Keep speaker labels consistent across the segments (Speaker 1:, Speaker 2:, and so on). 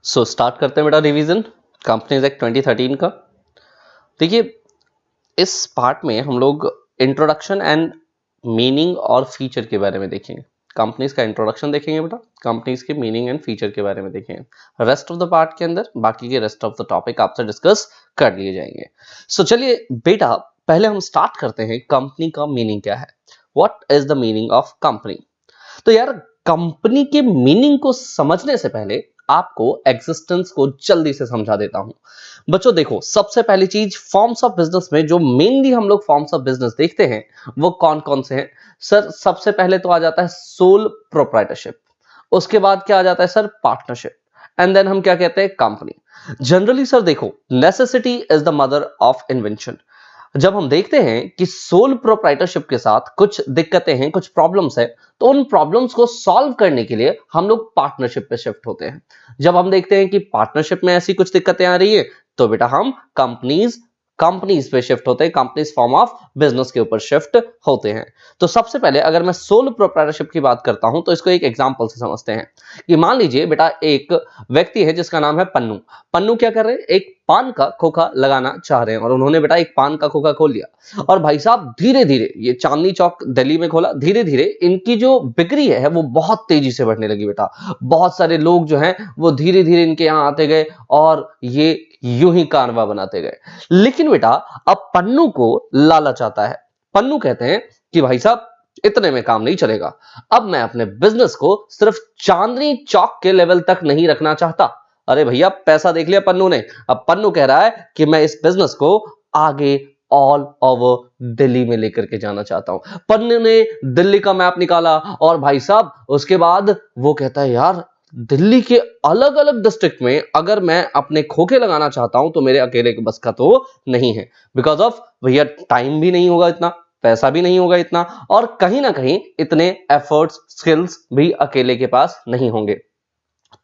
Speaker 1: Start करते हैं बेटा रिवीजन कंपनीज एक्ट 2013 का। देखिए, इस पार्ट में हम लोग इंट्रोडक्शन एंड मीनिंग और फीचर के बारे में देखेंगे। कंपनीज का इंट्रोडक्शन देखेंगे बेटा, कंपनीज के मीनिंग एंड फीचर के बारे में देखेंगे। रेस्ट ऑफ द पार्ट के अंदर बाकी के रेस्ट ऑफ द टॉपिक आपसे डिस्कस कर लिए जाएंगे। चलिए बेटा, पहले हम स्टार्ट करते हैं कंपनी का मीनिंग क्या है। What is the meaning of company? तो यार, कंपनी के मीनिंग को समझने से पहले आपको एग्जिस्टेंस को जल्दी से समझा देता हूं। बच्चों देखो, सबसे पहली चीज, फॉर्म्स ऑफ बिजनेस में जो मेनली हम लोग फॉर्म्स ऑफ बिजनेस देखते हैं वो कौन कौन से हैं सर? सबसे पहले तो आ जाता है सोल प्रोप्राइटरशिप, उसके बाद क्या आ जाता है सर? पार्टनरशिप, एंड देन हम क्या कहते हैं? कंपनी। जनरली सर देखो, necessity is the mother of invention. जब हम देखते हैं कि सोल प्रोप्राइटरशिप के साथ कुछ दिक्कतें हैं, कुछ प्रॉब्लम्स है, तो उन प्रॉब्लम्स को सॉल्व करने के लिए हम लोग पार्टनरशिप पे शिफ्ट होते हैं। जब हम देखते हैं कि पार्टनरशिप में ऐसी कुछ दिक्कतें आ रही है, तो बेटा हम कंपनीज पे शिफ्ट होते हैं, कंपनीज फॉर्म ऑफ बिजनेस के ऊपर शिफ्ट होते हैं। तो सबसे पहले अगर मैं सोल प्रोप्राइटरशिप की बात करता हूं, तो इसको एक एग्जांपल से समझते हैं कि मान लीजिए बेटा, एक व्यक्ति है जिसका नाम है पन्नू। पन्नू क्या कर रहे हैं? एक पान का खोखा लगाना चाह रहे हैं, और उन्होंने बेटा एक पान का खोखा खोल लिया। और भाई साहब, धीरे धीरे ये चांदनी चौक दिल्ली में खोला, धीरे धीरे इनकी जो बिक्री है वो बहुत तेजी से बढ़ने लगी बेटा। बहुत सारे लोग जो हैं वो धीरे धीरे इनके यहाँ आते गए, और ये यूं ही कारवां बनाते गए। लेकिन बेटा, अब पन्नू को लालच आता है। पन्नू कहते हैं कि भाई साहब, इतने में काम नहीं चलेगा। अब मैं अपने बिजनेस को सिर्फ चांदनी चौक के लेवल तक नहीं रखना चाहता। अरे भैया, पैसा देख लिया पन्नू ने। अब पन्नू कह रहा है कि मैं इस बिजनेस को आगे ऑल ओवर दिल्ली में लेकर के जाना चाहता हूं। पन्नू ने दिल्ली का मैप निकाला, और भाई साहब उसके बाद वो कहता है, यार दिल्ली के अलग अलग डिस्ट्रिक्ट में अगर मैं अपने खोखे लगाना चाहता हूं तो मेरे अकेले के बस का तो नहीं है। बिकॉज ऑफ भैया, टाइम भी नहीं होगा इतना, पैसा भी नहीं होगा इतना, और कहीं ना कहीं इतने एफर्ट्स, स्किल्स भी अकेले के पास नहीं होंगे।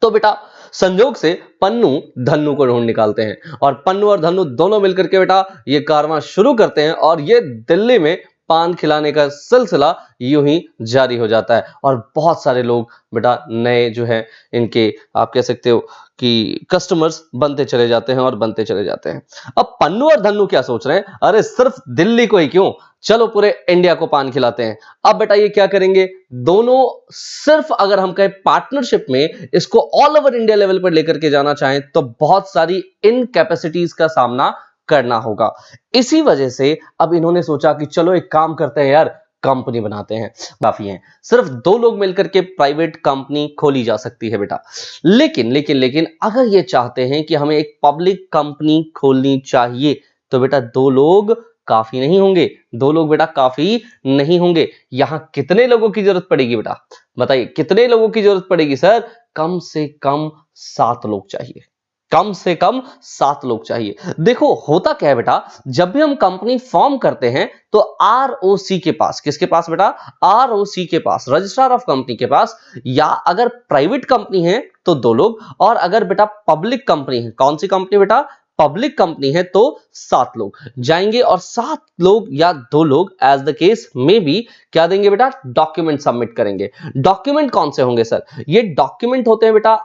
Speaker 1: तो बेटा, संजोग से पन्नू धन्नू को ढूंढ निकालते हैं, और पन्नू और धन्नू दोनों मिलकर के बेटा ये कारवां शुरू करते हैं, और ये दिल्ली में पान खिलाने का सिलसिला यूं ही जारी हो जाता है। और बहुत सारे लोग बेटा नए जो है इनके, आप कह सकते हो कि कस्टमर्स बनते चले जाते हैं और बनते चले जाते हैं। अब पन्नू और धन्नू क्या सोच रहे हैं? अरे सिर्फ दिल्ली को ही क्यों, चलो पूरे इंडिया को पान खिलाते हैं। अब बेटा ये क्या करेंगे? दोनों सिर्फ अगर हम कहें पार्टनरशिप में इसको ऑल ओवर इंडिया लेवल पर लेकर के जाना चाहें, तो बहुत सारी इनकैपेसिटीज का सामना करना होगा। इसी वजह से अब इन्होंने सोचा कि चलो एक काम करते हैं यार, कंपनी बनाते हैं। काफी है, सिर्फ दो लोग मिलकर के प्राइवेट कंपनी खोली जा सकती है बेटा। लेकिन अगर ये चाहते हैं कि हमें एक पब्लिक कंपनी खोलनी चाहिए, तो बेटा दो लोग काफी नहीं होंगे। दो लोग बेटा काफी नहीं होंगे। यहां कितने लोगों की जरूरत पड़ेगी बेटा? बताइए, कितने लोगों की जरूरत पड़ेगी सर? कम से कम 7 लोग चाहिए। कम से कम 7 लोग चाहिए। देखो होता क्या है बेटा, जब भी हम कंपनी फॉर्म करते हैं तो आरओसी के पास, किसके पास बेटा? आरओसी के पास, रजिस्ट्रार ऑफ कंपनी के पास, या अगर प्राइवेट कंपनी है तो 2 लोग, और अगर बेटा पब्लिक कंपनी है, कौन सी कंपनी बेटा? पब्लिक कंपनी है, तो 7 लोग जाएंगे, और 7 लोग या 2 लोग एज द केस में भी क्या देंगे बेटा? डॉक्यूमेंट सबमिट करेंगे। डॉक्यूमेंट कौन से होंगे सर? ये डॉक्यूमेंट होते हैं बेटा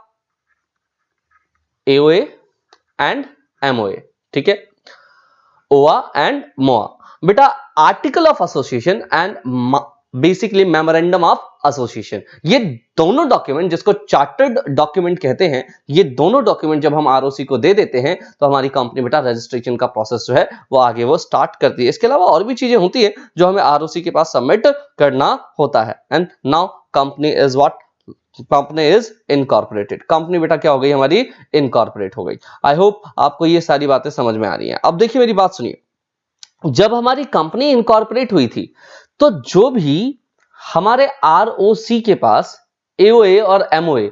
Speaker 1: एओए एंड एमओए, ठीक है, ओआ एंड मोआ। बेटा article of association and basically memorandum of association, ये दोनों डॉक्यूमेंट जिसको चार्टर्ड डॉक्यूमेंट कहते हैं, ये दोनों डॉक्यूमेंट जब हम आरओसी को दे देते हैं तो हमारी कंपनी बेटा रजिस्ट्रेशन का प्रोसेस जो है वो आगे वो स्टार्ट करती है। इसके अलावा और भी चीजें होती है जो हमें आरओसी के पास सबमिट करना होता है। And now company is what? Company is incorporated. Company बेटा क्या हो गई? हमारी इनकॉर्पोरेट हो गई। आई होप आपको ये सारी बातें समझ में आ रही हैं। अब देखिए मेरी बात सुनिए, जब हमारी कंपनी इनकॉर्पोरेट हुई थी तो जो भी हमारे आरओसी के पास एओए और एमओए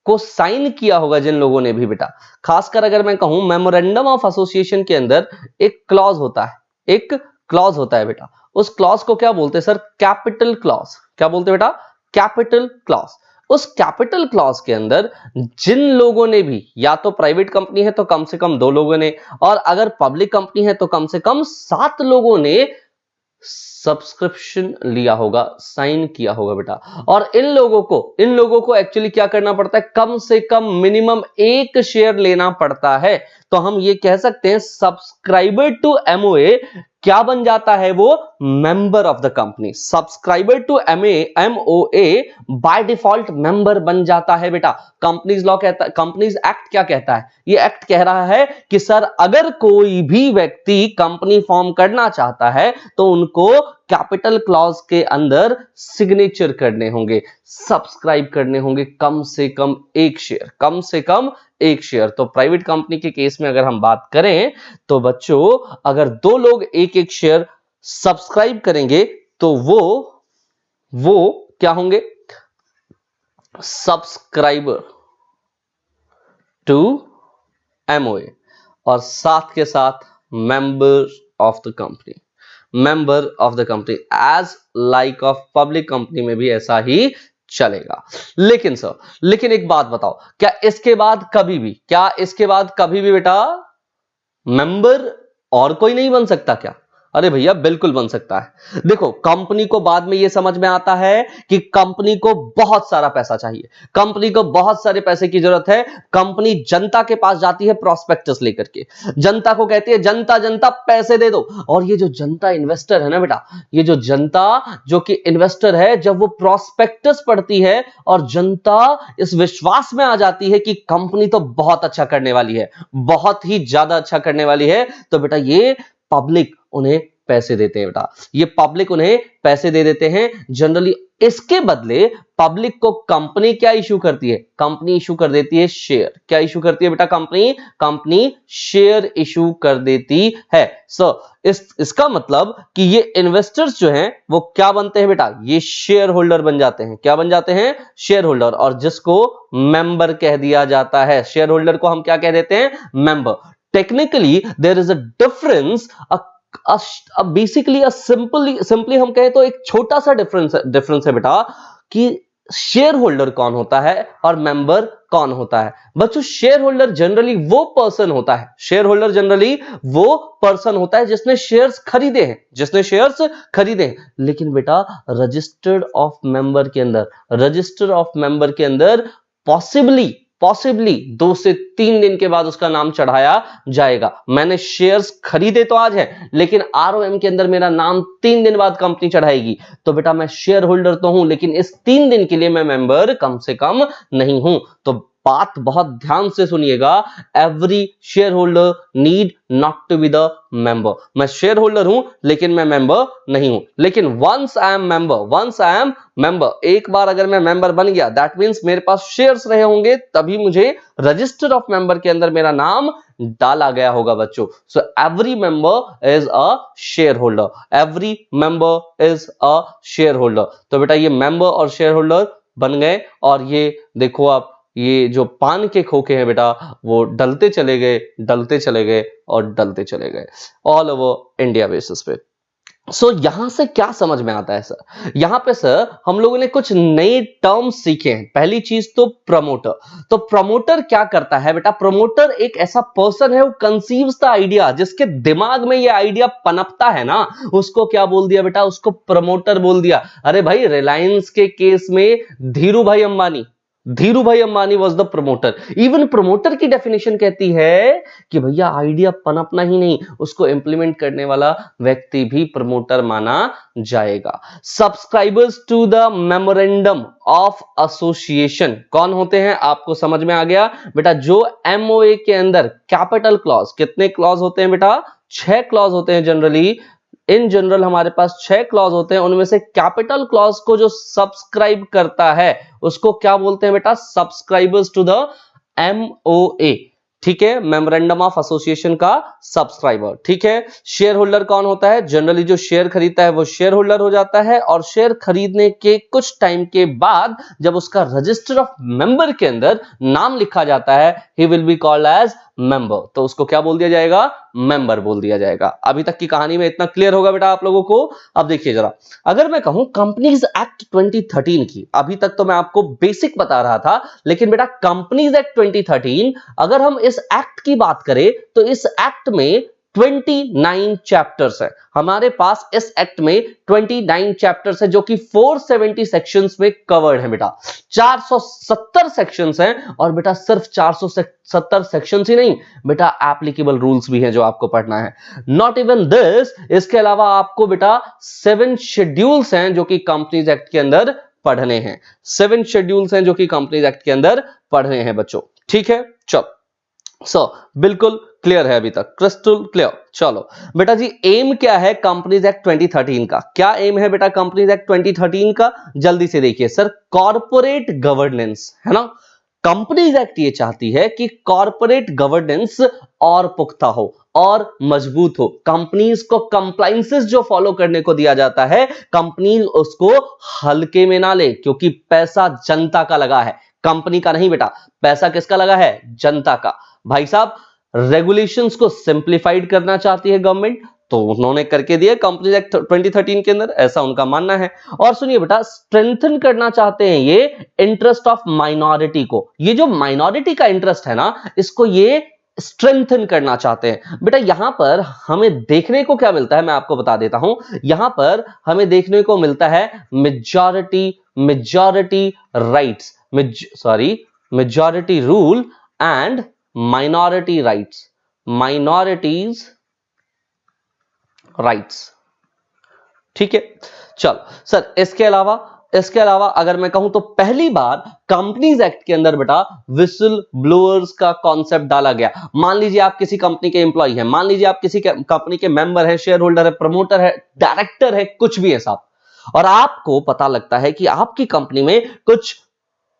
Speaker 1: को साइन किया होगा जिन लोगों ने भी बेटा, खासकर अगर मैं कहूं मेमोरेंडम ऑफ एसोसिएशन के अंदर एक क्लॉज होता है, एक क्लॉज होता है बेटा। उस क्लॉज को क्या बोलते हैं सर? Capital clause. क्या बोलते हैं बेटा? Capital clause. उस कैपिटल क्लॉज के अंदर जिन लोगों ने भी, या तो प्राइवेट कंपनी है तो कम से कम 2 लोगों ने, और अगर पब्लिक कंपनी है तो कम से कम 7 लोगों ने सब्सक्रिप्शन लिया होगा, साइन किया होगा बेटा। और इन लोगों को एक्चुअली क्या करना पड़ता है, कम से कम मिनिमम 1 शेयर लेना पड़ता है। तो हम ये कह सकते हैं सब्सक्राइबर टू एमओए क्या बन जाता है, वो member of the company. Subscriber to MOA by default member बन जाता है बेटा। कंपनीज लॉ कहता है, कंपनीज एक्ट क्या कहता है, ये एक्ट कह रहा है कि सर अगर कोई भी व्यक्ति कंपनी फॉर्म करना चाहता है तो उनको कैपिटल क्लॉज के अंदर सिग्नेचर करने होंगे, सब्सक्राइब करने होंगे कम से कम 1 शेयर, कम से कम 1 शेयर। तो प्राइवेट कंपनी के केस में अगर हम बात करें तो बच्चों अगर 2 लोग एक एक शेयर सब्सक्राइब करेंगे तो वो क्या होंगे, सब्सक्राइबर टू एमओए, और साथ के साथ member of the company, member of the company as like of public company में भी ऐसा ही चलेगा। लेकिन एक बात बताओ, क्या इसके बाद कभी भी बेटा मेंबर और कोई नहीं बन सकता क्या? अरे भैया बिल्कुल बन सकता है। देखो कंपनी को बाद में यह समझ में आता है कि कंपनी को बहुत सारा पैसा चाहिए, कंपनी को बहुत सारे पैसे की जरूरत है। कंपनी जनता के पास जाती है प्रॉस्पेक्टस लेकर के, जनता को कहती है जनता जनता पैसे दे दो। और ये जो जनता इन्वेस्टर है ना बेटा, ये जो जनता जो कि इन्वेस्टर है, जब वो प्रॉस्पेक्टस पढ़ती है और जनता इस विश्वास में आ जाती है कि कंपनी तो बहुत अच्छा करने वाली है, बहुत ही ज्यादा अच्छा करने वाली है, तो बेटा ये पब्लिक उन्हें पैसे देते हैं बेटा, ये पब्लिक उन्हें पैसे दे देते हैं जनरली। इसके बदले पब्लिक को कंपनी क्या इशू करती है, कंपनी इशू कर देती है शेयर। क्या इशू करती है बेटा, कंपनी शेयर इशू कर देती है। इसका मतलब कि ये इन्वेस्टर्स जो हैं वो क्या बनते हैं बेटा, ये शेयर होल्डर बन जाते हैं। क्या बन जाते हैं, शेयर होल्डर, और जिसको मेंबर कह दिया जाता है। शेयर होल्डर को हम क्या कह देते हैं, member. Technically there is a difference, basically simply हम कहें तो एक छोटा सा डिफरेंस है बेटा कि शेयर होल्डर कौन होता है और मेंबर कौन होता है। बच्चों शेयर होल्डर जनरली वो पर्सन होता है, शेयर होल्डर जनरली वो पर्सन होता है जिसने शेयर्स खरीदे हैं, लेकिन बेटा रजिस्टर ऑफ मेंबर के अंदर पॉसिबली 2 से 3 दिन के बाद उसका नाम चढ़ाया जाएगा। मैंने शेयर्स खरीदे तो आज है, लेकिन आरओएम के अंदर मेरा नाम 3 दिन बाद कंपनी चढ़ाएगी, तो बेटा मैं शेयर होल्डर तो हूं, लेकिन इस 3 दिन के लिए मैं मेंबर कम से कम नहीं हूं। तो बात बहुत ध्यान से सुनिएगा, every share holder need not to be the member. मैं शेयर होल्डर हूं लेकिन मैं मेंबर नहीं हूं। लेकिन वंस आई एम मेंबर, एक बार अगर मैं मेंबर बन गया, दैट मींस मेरे पास शेयर्स रहे होंगे, तभी मुझे रजिस्टर ऑफ मेंबर के अंदर मेरा नाम डाला गया होगा बच्चों। So every member is a share holder, every member is a share holder. तो बेटा ये मेंबर और शेयर होल्डर बन गए, और ये देखो आप, ये जो पान के खोखे हैं बेटा वो डलते चले गए ऑल ओवर इंडिया बेसिस पे। यहां से क्या समझ में आता है सर, यहां पे सर हम लोगों ने कुछ नए टर्म्स सीखे हैं। पहली चीज तो प्रमोटर। तो प्रमोटर क्या करता है बेटा, प्रमोटर एक ऐसा पर्सन है, वो कंसीव्स द आइडिया, जिसके दिमाग में ये आइडिया पनपता है ना, उसको क्या बोल दिया बेटा, उसको प्रमोटर बोल दिया। अरे भाई रिलायंस के केस में धीरू भाई Ambani was the promoter. Even promoter की डेफिनेशन कहती है कि भैया आइडिया पनपना ही नहीं, उसको इंप्लीमेंट करने वाला व्यक्ति भी प्रमोटर माना जाएगा। Subscribers to the memorandum of association कौन होते हैं, आपको समझ में आ गया बेटा। जो एमओए के अंदर कैपिटल क्लॉज, कितने क्लॉज होते हैं बेटा, 6 क्लॉज होते हैं जनरली। इन जनरल हमारे पास 6 क्लॉज होते हैं, उनमें से कैपिटल क्लॉज को जो सब्सक्राइब करता है उसको क्या बोलते हैं बेटा, सब्सक्राइबर्स टू द एमओए। ठीक है, मेमोरेंडम ऑफ एसोसिएशन का सब्सक्राइबर। ठीक है, शेयर होल्डर कौन होता है, जनरली जो शेयर खरीदता है वो शेयर होल्डर हो जाता है, और शेयर खरीदने के कुछ टाइम के बाद जब उसका रजिस्टर ऑफ मेंबर के अंदर नाम लिखा जाता है, he will be called as member. तो उसको क्या बोल दिया जाएगा, मेंबर बोल दिया जाएगा। अभी तक की कहानी में इतना क्लियर होगा बेटा आप लोगों को। अब देखिए जरा, अगर मैं कहूं कंपनीज एक्ट 2013 की, अभी तक तो मैं आपको बेसिक बता रहा था, लेकिन बेटा कंपनीज एक्ट 2013, अगर हम इस एक्ट की बात करें तो इस एक्ट में 29 चैप्टर्स है हमारे पास। इस एक्ट में 29 चैप्टर्स है जो कि 470 सेक्शंस में कवर्ड है बेटा। 470 सेक्शंस हैं और बेटा सिर्फ 470 सेक्शंस ही नहीं बेटा, एप्लीकेबल रूल्स भी हैं जो आपको पढ़ना है। नॉट इवन दिस, इसके अलावा आपको बेटा 7 शेड्यूल्स हैं जो कि कंपनीज एक्ट के अंदर पढ़ने हैं। 7 शेड्यूल्स हैं जो कि कंपनीज एक्ट के अंदर पढ़ने हैं बच्चों, ठीक है। चलो बिल्कुल क्लियर है अभी तक, क्रिस्टल क्लियर। चलो बेटा जी, एम क्या है कंपनीज एक्ट 2013 का? क्या एम है बेटा कंपनीज एक्ट 2013 का? जल्दी से देखिए सर, कॉर्पोरेट गवर्नेंस है ना। कंपनीज एक्ट ये चाहती है कि कॉर्पोरेट गवर्नेंस और पुख्ता हो और मजबूत हो। कंपनीज को कंप्लायंसेस जो फॉलो करने को दिया जाता है, कंपनी उसको हल्के में ना ले, क्योंकि पैसा जनता का लगा है, कंपनी का नहीं बेटा। पैसा किसका लगा है? जनता का। भाई साहब, रेगुलेशंस को सिंप्लीफाइड करना चाहती है गवर्नमेंट, तो उन्होंने करके दिया कंपनीज एक्ट 2013 के अंदर, ऐसा उनका मानना है। और सुनिए बेटा, स्ट्रेंथन करना चाहते हैं ये इंटरेस्ट ऑफ माइनॉरिटी को। ये जो माइनॉरिटी का इंटरेस्ट है ना, इसको ये स्ट्रेंथन करना चाहते हैं। बेटा यहां पर हमें देखने को क्या मिलता है, मैं आपको बता देता हूं। यहां पर हमें देखने को मिलता है majority rights, majority rule and minority rights, minorities rights, ठीक है। चलो सर, इसके अलावा अगर मैं कहूं तो पहली बार कंपनीज एक्ट के अंदर बेटा विसल ब्लोअर्स का कॉन्सेप्ट डाला गया। मान लीजिए आप किसी कंपनी के एम्प्लॉय हैं, मान लीजिए आप किसी कंपनी के मेंबर है, शेयर होल्डर है, प्रमोटर है, डायरेक्टर है, कुछ भी है साहब, और आपको पता लगता है कि आपकी कंपनी में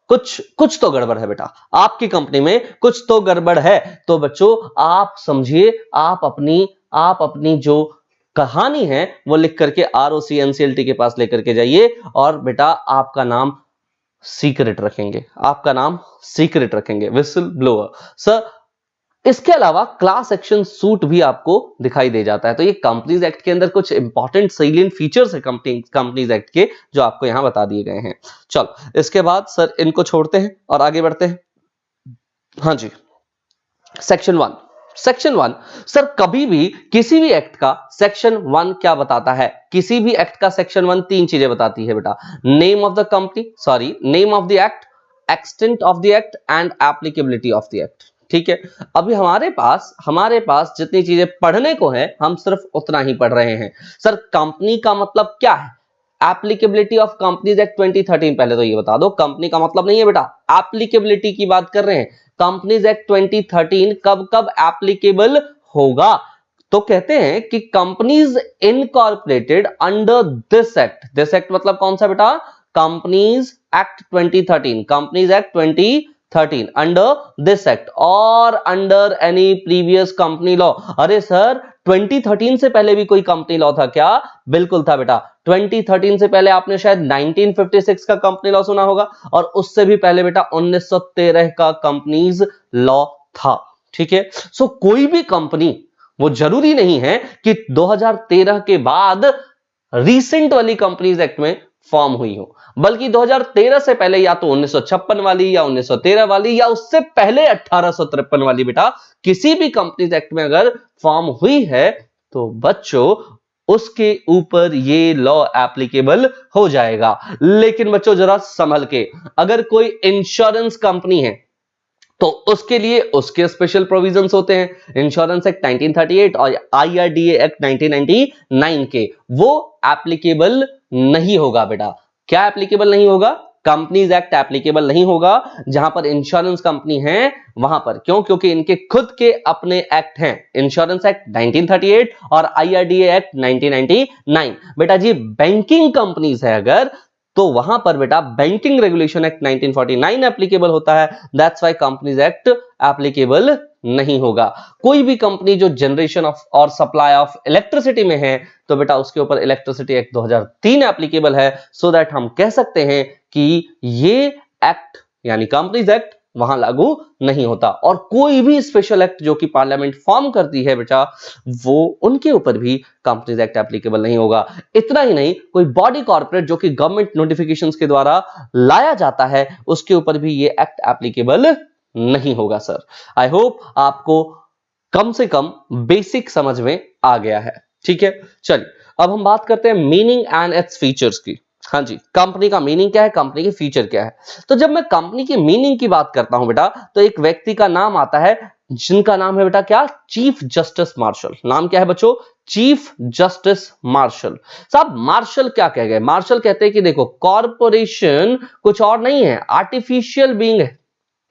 Speaker 1: कुछ तो गड़बड़ है बेटा, आपकी कंपनी में कुछ तो गड़बड़ है। तो बच्चों आप समझिए, आप अपनी जो कहानी है वो लिख करके आरओसी एनसीएलटी के पास लेकर के जाइए, और बेटा आपका नाम सीक्रेट रखेंगे, विसल ब्लोअर सर। इसके अलावा क्लास एक्शन सूट भी आपको दिखाई दे जाता है। तो ये कंपनीज एक्ट के अंदर कुछ इंपॉर्टेंट सैलिएंट फीचर्स है कंपनीज एक्ट के, जो आपको यहां बता दिए गए हैं। चलो इसके बाद सर इनको छोड़ते हैं और आगे बढ़ते हैं। हाँ जी, सेक्शन 1 सर, कभी भी किसी भी एक्ट का सेक्शन 1 क्या बताता है? किसी भी एक्ट का सेक्शन 1 तीन चीजें बताती है बेटा। Name of the act, extent of the act and applicability of the act, ठीक है। अभी हमारे पास जितनी चीजें पढ़ने को है, हम सिर्फ उतना ही पढ़ रहे हैं। सर कंपनी का मतलब क्या है? एप्लीकेबिलिटी ऑफ कंपनीज एक्ट 2013, पहले तो ये बता दो, कंपनी का मतलब नहीं है बेटा, एप्लीकेबिलिटी की बात कर रहे हैं। कंपनीज एक्ट 2013 कब कब एप्लीकेबल होगा? तो कहते हैं कि companies incorporated under this act मतलब कौन सा बेटा? Companies act 2013, companies act 2013 under this act और under any previous company law. अरे सर 2013 से पहले भी कोई कंपनी लॉ था क्या? बिल्कुल था बेटा। 2013 से पहले आपने शायद 1956 का कंपनी लॉ सुना होगा, और उससे भी पहले बेटा 1913 का कंपनीज लॉ था, ठीक है। सो कोई भी कंपनी, वो जरूरी नहीं है कि 2013 के बाद रीसेंट वाली कंपनीज एक्ट में फॉर्म हुई हो, बल्कि 2013 से पहले या तो 1956 वाली या 1913 वाली या उससे पहले 1853 वाली बेटा किसी भी कंपनीज एक्ट में अगर फॉर्म हुई है, तो बच्चों उसके ऊपर ये लॉ एप्लीकेबल हो जाएगा। लेकिन बच्चों जरा संभल के, अगर कोई इंश्योरेंस कंपनी है तो उसके लिए उसके स्पेशल प्रोविजंस होते हैं। इंश्योरेंस एक्ट 1938 और आईआरडीए एक्ट 1999 के, वो एप्लीकेबल नहीं होगा बेटा। क्या एप्लीकेबल नहीं होगा? कंपनीज एक्ट एप्लीकेबल नहीं होगा जहां पर इंश्योरेंस कंपनी है वहां पर। क्यों? क्योंकि इनके खुद के अपने एक्ट हैं, इंश्योरेंस एक्ट 1938 और आईआरडीए एक्ट 1999। बेटा जी बैंकिंग कंपनीज है अगर, तो वहां पर बेटा बैंकिंग रेगुलेशन एक्ट 1949 एप्लीकेबल होता है। That's why companies act applicable नहीं होगा। कोई भी कंपनी जो जनरेशन ऑफ और सप्लाई ऑफ इलेक्ट्रिसिटी में है, तो बेटा उसके ऊपर इलेक्ट्रिसिटी एक्ट 2003 एप्लीकेबल है। सो दैट हम कह सकते हैं कि ये एक्ट यानी कंपनीज एक्ट वहां लागू नहीं होता। और कोई भी स्पेशल एक्ट जो कि पार्लियामेंट फॉर्म करती है बेटा, वो उनके ऊपर भी कंपनीज एक्ट एप्लीकेबल नहीं होगा। इतना ही नहीं, कोई बॉडी कॉर्पोरेट जो कि गवर्नमेंट नोटिफिकेशंस के द्वारा लाया जाता है, उसके ऊपर भी ये एक्ट एप्लीकेबल नहीं होगा। सर आई होप आपको कम से कम बेसिक समझ में आ गया है। ठीक है, चलिए अब हम बात करते हैं मीनिंग एंड इट्स फीचर्स की। हाँ जी, कंपनी का मीनिंग क्या है, कंपनी के फीचर क्या है। तो जब मैं कंपनी की मीनिंग की बात करता हूं बेटा, तो एक व्यक्ति का नाम आता है जिनका नाम है बेटा क्या, चीफ जस्टिस मार्शल। नाम क्या है बच्चों, चीफ जस्टिस मार्शल। साहब मार्शल क्या कह गए, मार्शल कहते हैं कि देखो कॉरपोरेशन कुछ और नहीं है, आर्टिफिशियल बीइंग है,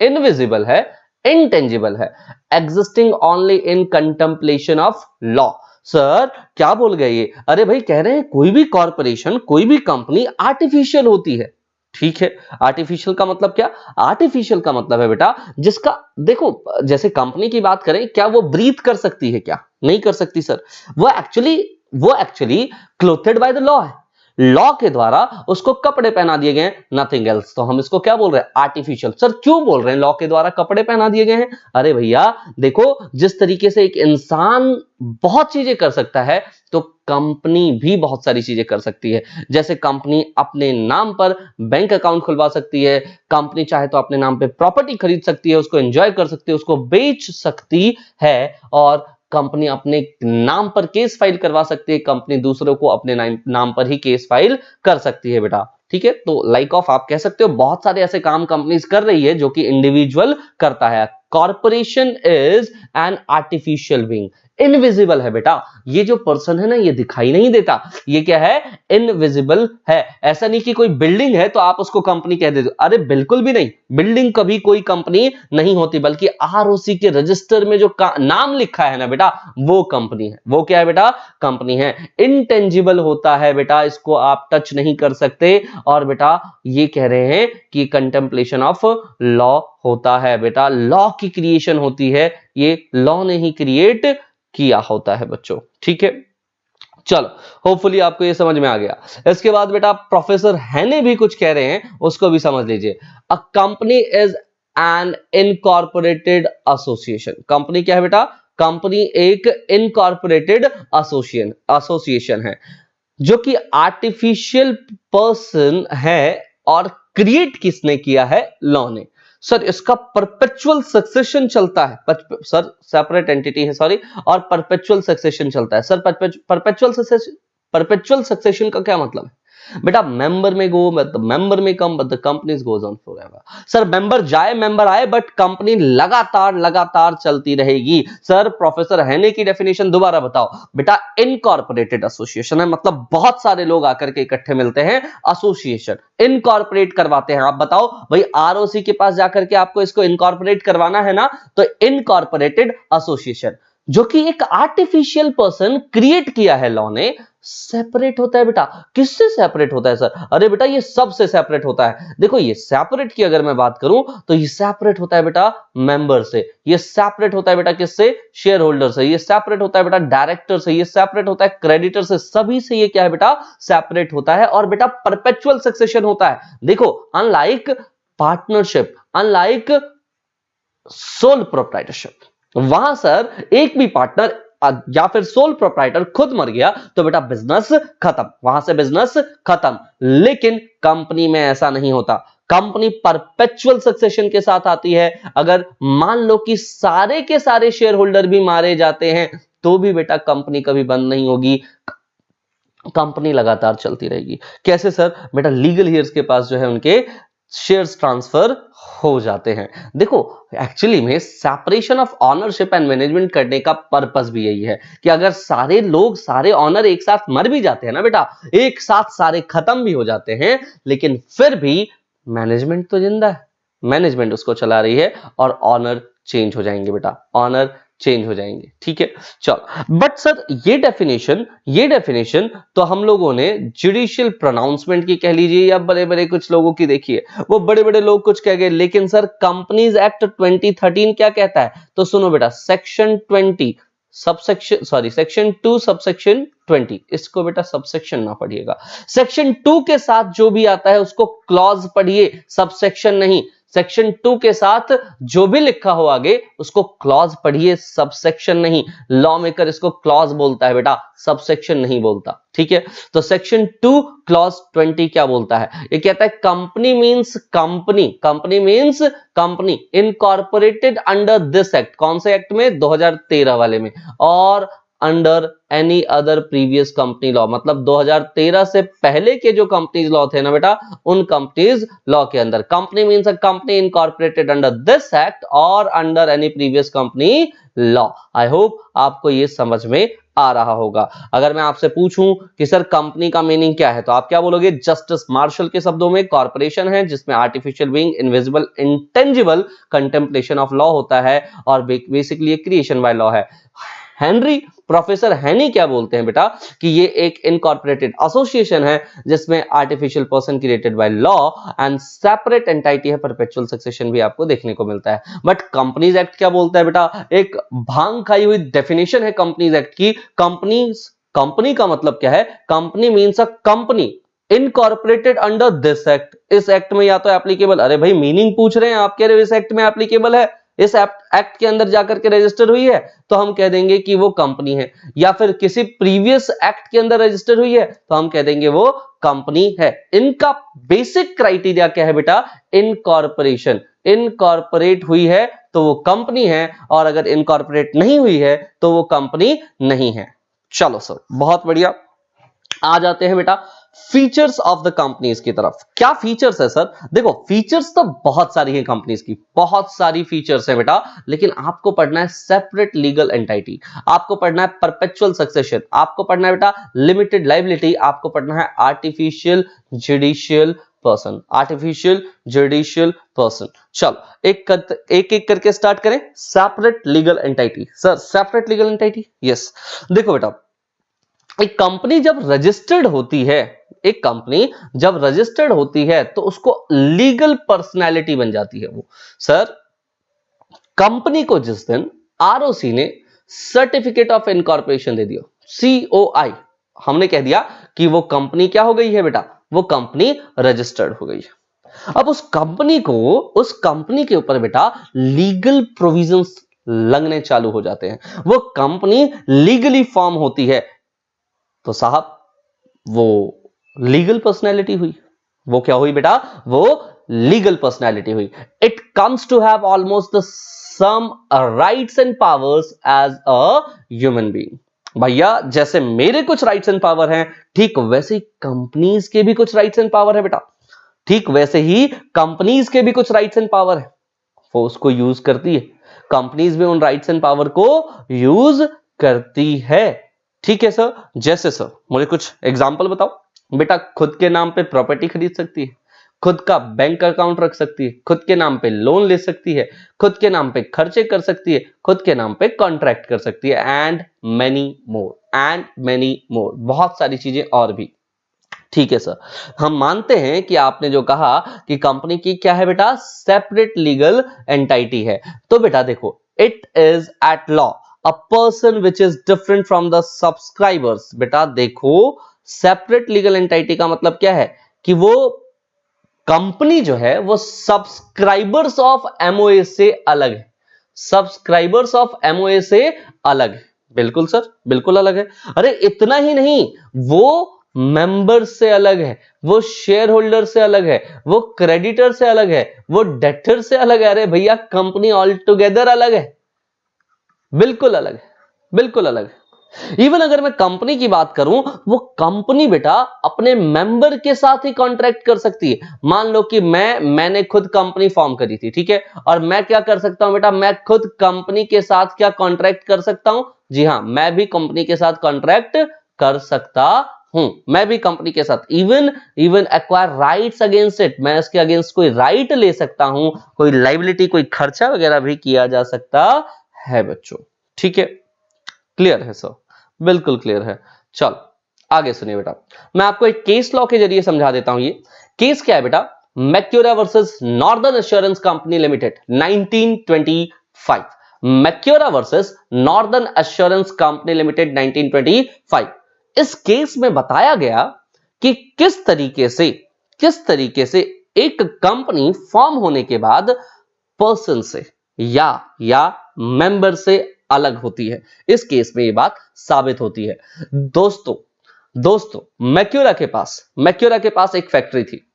Speaker 1: इनविजिबल है, इंटेंजिबल है, existing only in contemplation of law. Sir क्या बोल गए ये, अरे भाई कह रहे हैं कोई भी कॉरपोरेशन, कोई भी कंपनी आर्टिफिशियल होती है। ठीक है, आर्टिफिशियल का मतलब क्या, आर्टिफिशियल का मतलब है बेटा जिसका, देखो जैसे कंपनी की बात करें, क्या वो ब्रीथ कर सकती है, क्या नहीं कर सकती सर। वो एक्चुअली क्लोथेड बाय द लॉ है, लॉ के द्वारा उसको कपड़े पहना दिए गए हैं, नथिंग एल्स। तो हम इसको क्या बोल रहे हैं, आर्टिफिशियल। सर क्यों बोल रहे हैं लॉ के द्वारा कपड़े पहना दिए गए हैं, अरे भैया देखो जिस तरीके से एक इंसान बहुत चीजें कर सकता है, तो कंपनी भी बहुत सारी चीजें कर सकती है। जैसे कंपनी अपने नाम पर बैंक अकाउंट खुलवा सकती है, कंपनी चाहे तो अपने नाम पे प्रॉपर्टी खरीद सकती है, उसको एंजॉय कर सकती है, उसको बेच सकती है, और कंपनी अपने नाम पर केस फाइल करवा सकती है, कंपनी दूसरों को अपने नाम पर ही केस फाइल कर सकती है बेटा। ठीक है, तो लाइक ऑफ आप कह सकते हो बहुत सारे ऐसे काम कंपनीज कर रही है जो कि इंडिविजुअल करता है। Corporation is an artificial being, invisible है बेटा, ये जो पर्सन है ना ये दिखाई नहीं देता, ये क्या है, इनविजिबल है। ऐसा नहीं कि कोई बिल्डिंग है तो आप उसको कंपनी कह देते हो, अरे बिल्कुल भी नहीं, बिल्डिंग कभी कोई कंपनी नहीं होती, बल्कि आरओसी के रजिस्टर में जो नाम लिखा है ना बेटा वो कंपनी है, वो क्या है बेटा, कंपनी है। इंटेंजिबल होता है बेटा, इसको आप टच नहीं कर सकते, और बेटा ये कह रहे हैं कि कंटेम्पलेशन ऑफ लॉ होता है बेटा, लॉ की क्रिएशन होती है, ये लॉ ने ही क्रिएट किया होता है बच्चों। ठीक है, चलो होपफुली आपको ये समझ में आ गया। इसके बाद बेटा प्रोफेसर हैने भी कुछ कह रहे हैं, उसको भी समझ लीजिए। A company is an incorporated association. Company क्या है बेटा, कंपनी एक इनकॉर्पोरेटेड एसोसिएशन है जो कि आर्टिफिशियल पर्सन है, और क्रिएट किसने किया है, लॉ ने। सर इसका परपेचुअल सक्सेशन चलता है, सर सेपरेट एंटिटी है सॉरी, और परपेचुअल सक्सेशन चलता है। सर परपेचुअल सक्सेशन का क्या मतलब है बेटा, मेंबर में go but the member may come but the companies goes on forever. Sir member जाए मेंबर आए बट कंपनी लगातार लगातार चलती रहेगी। सर प्रोफेसर हैने की डेफिनेशन दोबारा बताओ बेटा, इनकॉर्पोरेटेड एसोसिएशन है मतलब बहुत सारे लोग आकर के इकट्ठे मिलते हैं, एसोसिएशन इनकॉर्पोरेट करवाते हैं। आप बताओ भाई आरओसी के पास जाकर के आपको इसको इनकॉर्पोरेट करवाना है ना, तो इनकॉर्पोरेटेड एसोसिएशन जो कि एक आर्टिफिशियल पर्सन क्रिएट किया है लॉ ने, सेपरेट होता है बेटा। किससे सेपरेट होता है सर, अरे बेटा ये सबसे सेपरेट होता है। देखो ये सेपरेट की अगर मैं बात करूं तो ये सेपरेट होता है बेटा मेंबर से, ये सेपरेट होता है बेटा किससे, शेयर होल्डर से, ये सेपरेट होता है बेटा डायरेक्टर से, ये सेपरेट होता है क्रेडिटर से, सभी से ये क्या है बेटा, सेपरेट होता है। और बेटा परपेचुअल सक्सेशन होता है। देखो unlike partnership, unlike sole proprietorship, वहां सर एक भी पार्टनर या फिर सोल प्रोप्राइटर खुद मर गया तो बेटा बिजनेस खत्म, वहां से बिजनेस खत्म। लेकिन कंपनी में ऐसा नहीं होता, कंपनी परपेचुअल सक्सेशन के साथ आती है। अगर मान लो कि सारे के सारे शेयर होल्डर भी मारे जाते हैं तो भी बेटा कंपनी कभी बंद नहीं होगी, कंपनी लगातार चलती रहेगी। कैसे सर, बेटा लीगल हियर्स के पास जो है उनके शेयर्स ट्रांसफर हो जाते हैं। देखो एक्चुअली में separation of ownership and management करने का पर्पस भी यही है कि अगर सारे लोग, सारे ऑनर एक साथ मर भी जाते हैं ना बेटा, एक साथ सारे खत्म भी हो जाते हैं, लेकिन फिर भी मैनेजमेंट तो जिंदा है, मैनेजमेंट उसको चला रही है, और ऑनर चेंज हो जाएंगे बेटा, ऑनर चेंज हो जाएंगे। ठीक है, चलो बट सर ये डेफिनेशन तो हम लोगों ने जुडिशियल प्रोनाउंसमेंट की कह लीजिए, या बड़े बड़े कुछ लोगों की देखिए, वो बड़े बड़े लोग कुछ कह गए, लेकिन सर कंपनीज एक्ट 2013 क्या कहता है, तो सुनो बेटा, section 20 subsection sorry section 2 subsection 20, इसको बेटा सबसेक्शन ना पढ़िएगा, सेक्शन 2 के साथ जो भी आता है उसको क्लॉज पढ़िए, सबसेक्शन नहीं। सेक्शन 2 के साथ जो भी लिखा हो आगे उसको क्लॉज पढ़िए, सबसेक्शन नहीं। लॉ मेकर इसको क्लॉज बोलता है बेटा, सबसेक्शन नहीं बोलता, ठीक है। तो सेक्शन 2 क्लॉज 20 क्या बोलता है? ये कहता है company means company, company means company incorporated under this act. कौन से एक्ट में? 2013 वाले में। और under any other previous company law, मतलब 2013 से पहले के जो कंपनीज लॉ थे ना बेटा, उन कंपनीज लॉ के अंदर company means a company incorporated under this act और under any previous company law. I hope आपको ये समझ में आ रहा होगा। अगर मैं आपसे पूछूं कि सर कंपनी का मीनिंग क्या है, तो आप क्या बोलोगे? जस्टिस मार्शल के शब्दों में कॉर्पोरेशन है जिसमें artificial being, invisible, intangible contemplation of law होता है और बेसिकली क्रिएशन बाय लॉ है। हेनरी, प्रोफेसर हेनी क्या बोलते हैं बेटा कि ये एक इनकॉर्पोरेटेड एसोसिएशन है जिसमें artificial person created by law and separate entity है, परपेचुअल सक्सेशन भी आपको देखने को मिलता है। बट कंपनीज एक्ट क्या बोलता है बेटा? एक भांग खाई हुई डेफिनेशन है कंपनीज एक्ट की। कंपनी का मतलब क्या है? Company means a company incorporated under this act. इस एक्ट में या तो एप्लीकेबल, अरे भाई मीनिंग पूछ रहे हैं आप, कह रहे हो इस एक्ट में एप्लीकेबल है, इस एक्ट के अंदर जाकर के रजिस्टर हुई है, तो हम कह देंगे कि वो कंपनी है। या फिर किसी प्रीवियस एक्ट के अंदर रजिस्टर हुई है तो हम कह देंगे वो कंपनी है। इनका बेसिक क्राइटेरिया क्या है बेटा? इनकॉर्पोरेशन। इनकॉर्पोरेट हुई है तो वो कंपनी है, और अगर इनकॉर्पोरेट नहीं हुई है तो वो कंपनी नहीं है। चलो सर, बहुत बढ़िया। आ जाते हैं बेटा फीचर्स ऑफ द कंपनीज की तरफ। क्या फीचर्स है सर? देखो फीचर्स तो बहुत सारी है कंपनीज की, बहुत सारी फीचर्स है बेटा, लेकिन आपको पढ़ना है सेपरेट लीगल एंटिटी, आपको पढ़ना है परपेचुअल सक्सेशन, आपको पढ़ना है बेटा लिमिटेड लायबिलिटी, आपको पढ़ना है artificial judicial person, artificial judicial person. चलो एक करके स्टार्ट करें। Separate legal entity. Sir separate legal entity, yes. देखो बेटा, एक कंपनी जब रजिस्टर्ड होती है, एक कंपनी जब रजिस्टर्ड होती है तो उसको लीगल पर्सनैलिटी बन जाती है वो। सर कंपनी को जिस दिन आरओसी ने सर्टिफिकेट ऑफ इनकॉर्पोरेशन दे दिया, सीओआई, हमने कह दिया कि वो कंपनी क्या हो गई है बेटा? वो कंपनी रजिस्टर्ड हो गई है। अब उस कंपनी के ऊपर बेटा लीगल प्रोविजंस लगने चालू हो जाते हैं। वो कंपनी लीगली फॉर्म होती है तो साहब वो लीगल पर्सनैलिटी हुई। वो क्या हुई बेटा? वो लीगल पर्सनैलिटी हुई। It comes to have almost the same rights and powers as a human being. भैया जैसे मेरे कुछ राइट्स एंड पावर हैं, ठीक वैसे ही कंपनीज के भी कुछ राइट्स एंड पावर है बेटा, ठीक वैसे ही कंपनीज के भी कुछ राइट्स एंड पावर है, वो उसको यूज करती है। कंपनीज भी उन राइट्स एंड पावर को यूज करती है। ठीक है सर, जैसे सर मुझे कुछ एग्जांपल बताओ। बेटा खुद के नाम पे प्रॉपर्टी खरीद सकती है, खुद का बैंक अकाउंट रख सकती है, खुद के नाम पे लोन ले सकती है, खुद के नाम पे खर्चे कर सकती है, खुद के नाम पे कॉन्ट्रैक्ट कर सकती है, and many more, and many more, बहुत सारी चीजें और भी। ठीक है सर, हम मानते हैं कि आपने जो कहा कि कंपनी की क्या है बेटा? सेपरेट लीगल एंटिटी है। तो बेटा देखो, it is at law a person which is different from the subscribers. बेटा देखो, सेपरेट लीगल एंटिटी का मतलब क्या है? कि वो कंपनी जो है वो सब्सक्राइबर्स ऑफ एमओए से अलग है, सब्सक्राइबर्स ऑफ एमओए से अलग है। बिल्कुल सर, बिल्कुल अलग है। अरे इतना ही नहीं, वो मेंबर से अलग है, वो शेयर होल्डर से अलग है, वो क्रेडिटर से अलग है, वो डेटर से अलग है। अरे भैया कंपनी ऑल टुगेदर अलग है, बिल्कुल अलग है, बिल्कुल अलग है। इवन अगर मैं कंपनी की बात करूं, वो कंपनी बेटा अपने मेंबर के साथ ही कॉन्ट्रैक्ट कर सकती है। मान लो कि मैंने खुद कंपनी फॉर्म करी थी, ठीक है, और मैं क्या कर सकता हूं बेटा? मैं खुद कंपनी के साथ क्या कॉन्ट्रैक्ट कर सकता हूं? जी हां, मैं भी कंपनी के साथ कॉन्ट्रैक्ट कर सकता हूं। मैं भी कंपनी के साथ even acquire rights against it, मैं इसके अगेंस्ट कोई राइट ले सकता हूं, कोई लाइबिलिटी, कोई खर्चा वगैरह भी किया जा सकता है बच्चों। ठीक है, क्लियर है सर? बिल्कुल क्लियर है। चलो आगे सुनिए बेटा, मैं आपको एक केस लॉ के जरिए समझा देता हूं। ये केस क्या है बेटा? Macaura versus northern assurance company limited 1925। Macaura versus northern assurance company limited 1925। इस केस में बताया गया कि किस तरीके से एक कंपनी फॉर्म होने के बाद पर्सन से या मेंबर से अलग होती है। इस केस में ये बात साबित होती है। दोस्तों मैक्यूरा के पास एक फैक्ट्री थी,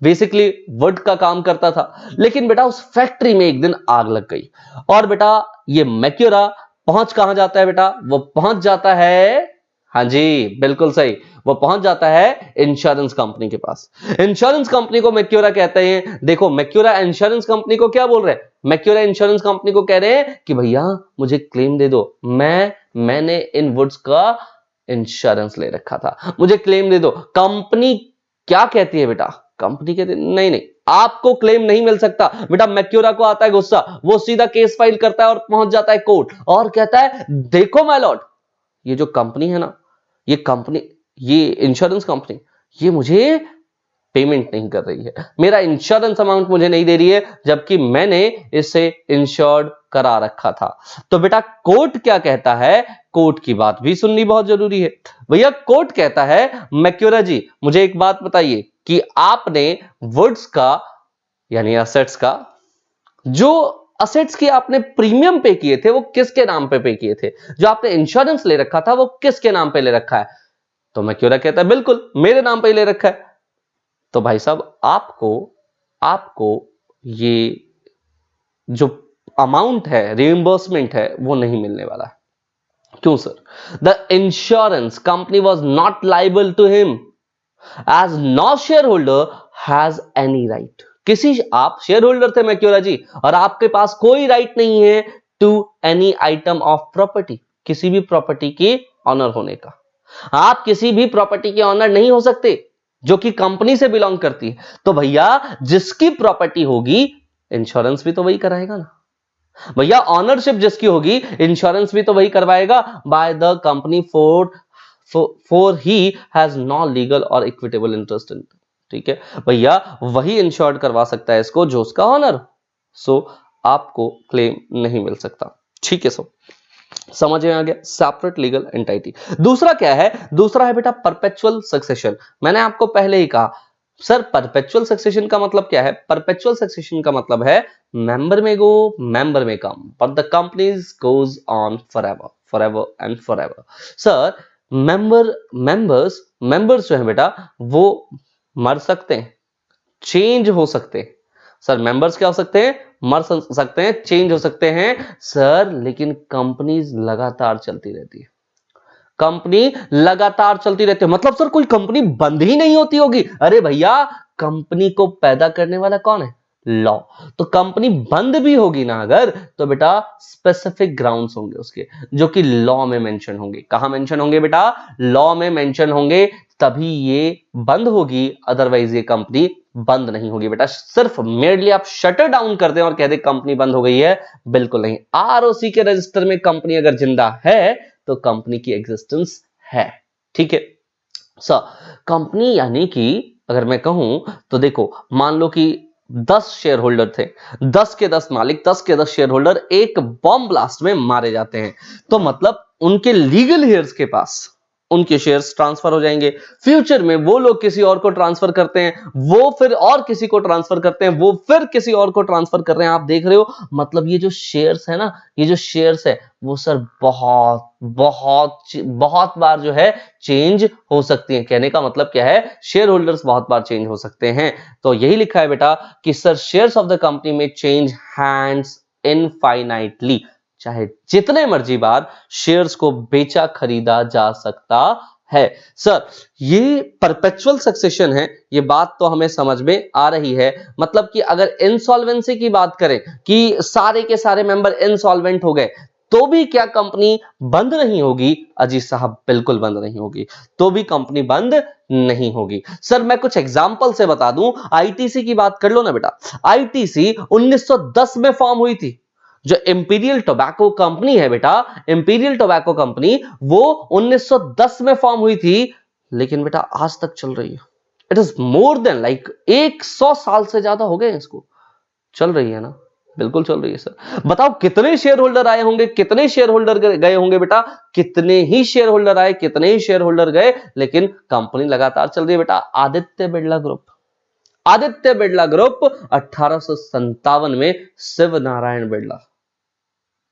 Speaker 1: बेसिकली वुड का काम करता था, लेकिन बेटा उस फैक्ट्री में एक दिन आग लग गई और बेटा ये मैक्यूरा पहुंच कहां जाता है बेटा? वो पहुंच जाता है, हाँ जी बिल्कुल सही, वो पहुंच जाता है इंश्योरेंस कंपनी के पास। इंश्योरेंस कंपनी को मैक्यूरा कहते हैं। देखो मैक्यूरा इंश्योरेंस कंपनी को क्या बोल रहे हैं? मैक्यूरा इंश्योरेंस कंपनी को कह रहे हैं कि भैया मुझे क्लेम दे दो, मैंने इन वुड्स का इंश्योरेंस ले रखा था, मुझे क्लेम दे दो। कंपनी क्या कहती है बेटा? कंपनी कहती है नहीं आपको क्लेम नहीं मिल सकता। बेटा मैक्यूरा को आता है गुस्सा, वो सीधा केस फाइल करता है और पहुंच जाता है कोर्ट और कहता है देखो माय लॉर्ड, ये जो कंपनी है ना, ये इंश्योरेंस कंपनी, ये मुझे पेमेंट नहीं कर रही है, मेरा इंश्योरेंस अमाउंट मुझे नहीं दे रही है, जबकि मैंने इसे इंश्योर्ड करा रखा था। तो बेटा कोर्ट क्या कहता है? कोर्ट की बात भी सुननी बहुत जरूरी है भैया। कोर्ट कहता है मैक्यूरा जी मुझे एक बात बताइए कि आपने वुड्स का यानी असेट्स का जो असेट्स की आपने प्रीमियम पे किए थे वो किसके नाम पे किए थे? जो आपने इंश्योरेंस ले रखा था वो किसके नाम पे ले रखा है? तो मैक्यूरा कहता है बिल्कुल मेरे नाम पे ही ले रखा है। तो भाई साहब आपको ये जो अमाउंट है, रिइंबर्समेंट है, वो नहीं मिलने वाला है। क्यों sir? The insurance company was not liable to him as no share holder has any right. आप शेयर होल्डर थे मैक्यूरा जी और आपके पास कोई राइट नहीं है to any item of property, किसी भी प्रॉपर्टी के ऑनर होने का। आप किसी भी प्रॉपर्टी के ऑनर नहीं हो सकते जो कि कंपनी से बिलोंग करती है। तो भैया जिसकी प्रॉपर्टी होगी इंश्योरेंस भी तो वही कराएगा ना भैया। ऑनरशिप जिसकी होगी इंश्योरेंस भी तो वही करवाएगा by the company for he has no legal और इक्विटेबल इंटरेस्ट इन। ठीक है भैया, वही इंश्योर्ड करवा सकता है इसको जो उसका ऑनर। सो आपको क्लेम नहीं मिल सकता। ठीक है, सो समझ में आ गया, सेपरेट लीगल एंटिटी। दूसरा क्या है? दूसरा है बेटा परपेचुअल सक्सेशन। मैंने आपको पहले ही कहा सर परपेचुअल सक्सेशन का मतलब क्या है? परपेचुअल सक्सेशन का मतलब है मेंबर में go member may come but the companies goes on forever and forever. Sir members जो है बेटा वो मर सकते हैं, चेंज हो सकते हैं। सर मेंबर्स क्या हो सकते हैं? मर सकते हैं, चेंज हो सकते हैं सर, लेकिन कंपनीज लगातार चलती रहती है। कंपनी लगातार चलती रहती है मतलब सर कोई कंपनी बंद ही नहीं होती होगी? अरे भैया कंपनी को पैदा करने वाला कौन है? लॉ। तो कंपनी बंद भी होगी ना अगर, तो बेटा स्पेसिफिक ग्राउंड्स होंगे उसके जो कि लॉ में मेंशन होंगे। कहां मेंशन होंगे बेटा? लॉ में मेंशन होंगे, तभी ये बंद होगी, अदरवाइज ये कंपनी बंद नहीं होगी बेटा। सिर्फ मेरली आप शटर डाउन कर दें और कह दें कंपनी बंद हो गई है, बिल्कुल नहीं। आरओसी के रजिस्टर में कंपनी अगर जिंदा है तो कंपनी की एग्जिस्टेंस है। ठीक है सर, कंपनी यानी कि अगर मैं कहूं तो देखो मान लो कि 10 शेयर होल्डर थे, 10 के 10 मालिक, 10 के 10 शेयर होल्डर एक बॉम्ब ब्लास्ट में मारे जाते हैं, तो मतलब उनके लीगल हेयर्स के पास उनके शेयर्स ट्रांसफर हो जाएंगे। फ्यूचर में वो लोग किसी और को ट्रांसफर करते हैं, वो फिर और किसी को ट्रांसफर करते हैं, वो फिर किसी और को ट्रांसफर कर रहे हैं। आप देख रहे हो मतलब ये जो शेयर्स है ना, ये जो शेयर्स है वो सर बहुत बहुत बहुत बार जो है चेंज हो सकती है। कहने का मतलब क्या है? शेयर होल्डर्स बहुत बार चेंज हो सकते हैं। तो यही लिखा है बेटा कि sir shares of the company में चेंज हैंड्स इनफाइनाइटली, चाहे जितने मर्जी बार शेयर्स को बेचा खरीदा जा सकता है। सर ये परपेचुअल सक्सेशन है, ये बात तो हमें समझ में आ रही है। मतलब कि अगर इंसॉल्वेंसी की बात करें कि सारे के सारे मेंबर इंसॉल्वेंट हो गए तो भी क्या कंपनी बंद नहीं होगी? अजी साहब बिल्कुल बंद नहीं होगी, तो भी कंपनी बंद नहीं होगी। सर मैं कुछ एग्जांपल से बता दूं, आईटीसी की बात कर लो ना बेटा। आईटीसी 1910 में फॉर्म हुई थी। जो इंपीरियल टोबैको कंपनी है बेटा, इंपीरियल टोबैको कंपनी वो 1910 में फॉर्म हुई थी, लेकिन बेटा आज तक चल रही है। It is more than like 100 साल से ज्यादा हो गए इसको, चल रही है ना? बिल्कुल चल रही है सर। बताओ कितने शेयर होल्डर आए होंगे, कितने शेयर होल्डर गए होंगे बेटा? कितने ही शेयर होल्डर आए, कितने ही शेयर होल्डर गए, लेकिन कंपनी लगातार चल रही है बेटा। आदित्य बिरला ग्रुप, आदित्य बिरला ग्रुप 1857 में शिव नारायण बिरला